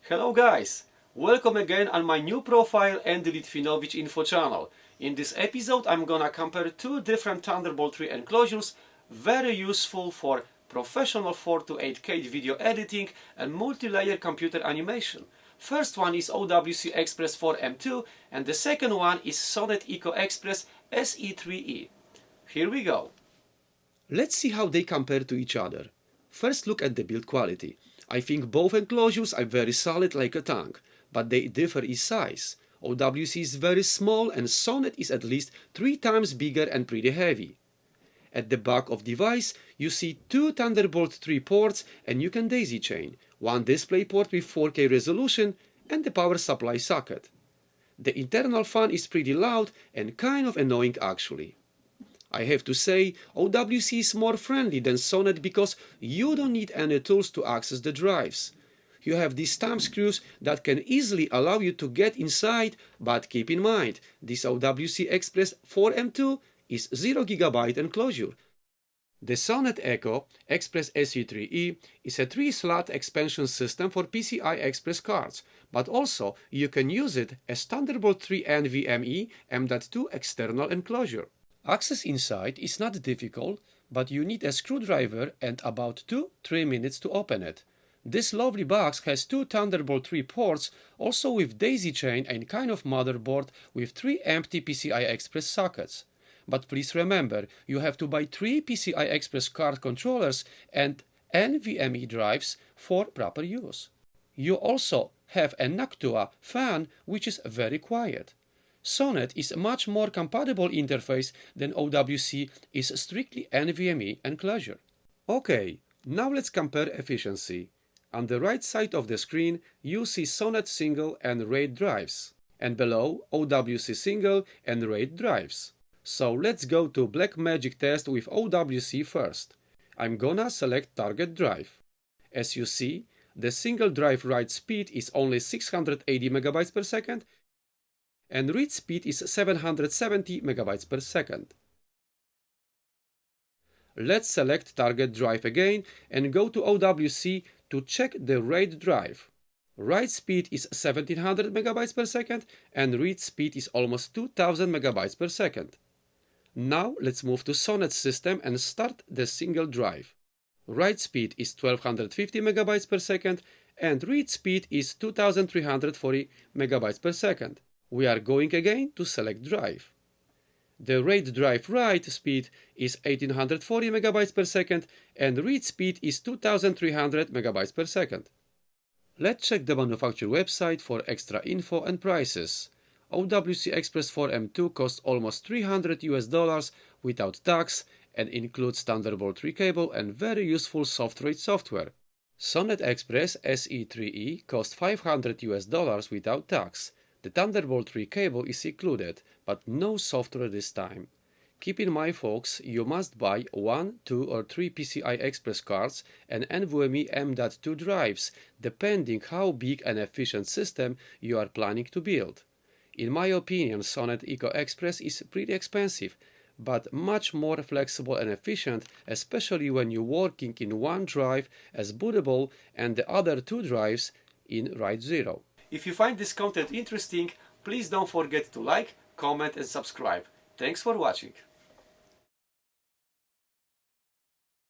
Hello guys! Welcome again on my new profile and the Litwinowicz info channel. In this episode I'm gonna compare two different Thunderbolt 3 enclosures, very useful for professional 4 to 8K video editing and multi-layer computer animation. First one is OWC Express 4M2 and the second one is Sonnet Eco Express SE3E. Here we go. Let's see how they compare to each other. First look at the build quality. I think both enclosures are very solid like a tank, but they differ in size. OWC is very small and Sonnet is at least 3 times bigger and pretty heavy. At the back of the device you see two Thunderbolt 3 ports and you can daisy chain, one display port with 4K resolution and the power supply socket. The internal fan is pretty loud and kind of annoying actually. I have to say, OWC is more friendly than Sonnet because you don't need any tools to access the drives. You have these thumb screws that can easily allow you to get inside, but keep in mind, this OWC Express 4M2 is 0 GB enclosure. The Sonnet Eco Express SE3E is a 3-slot expansion system for PCI Express cards, but also you can use it as Thunderbolt 3 NVMe M.2 external enclosure. Access inside is not difficult, but you need a screwdriver and about 2-3 minutes to open it. This lovely box has two Thunderbolt 3 ports, also with daisy chain and kind of motherboard with 3 empty PCI Express sockets. But please remember, you have to buy 3 PCI Express card controllers and NVMe drives for proper use. You also have a Noctua fan, which is very quiet. Sonnet is a much more compatible interface than OWC is strictly NVMe enclosure. Okay, now let's compare efficiency. On the right side of the screen you see Sonnet single and RAID drives, and below OWC single and RAID drives. So let's go to Blackmagic test with OWC first. I'm gonna select target drive. As you see, the single drive write speed is only 680 MB per second and read speed is 770 MB per second. Let's select target drive again and go to OWC to check the RAID drive. Write speed is 1700 MB per second and read speed is almost 2000 MB per second. Now let's move to Sonnet system and start the single drive. Write speed is 1250 MB per second and read speed is 2340 MB per second. We are going again to select drive. The RAID drive write speed is 1840 MB per second and read speed is 2300 MB per second. Let's check the manufacturer website for extra info and prices. OWC Express 4M2 costs almost $300 without tax and includes Thunderbolt 3 cable and very useful soft-rate software. Sonnet Express SE3E costs $500 without tax. The Thunderbolt 3 cable is included, but no software this time. Keep in mind folks, you must buy 1, 2 or 3 PCI Express cards and NVMe M.2 drives, depending how big and efficient system you are planning to build. In my opinion, Sonnet Eco Express is pretty expensive, but much more flexible and efficient, especially when you're working in one drive as bootable and the other 2 drives in RAID 0. If you find this content interesting, please don't forget to like, comment and subscribe. Thanks for watching.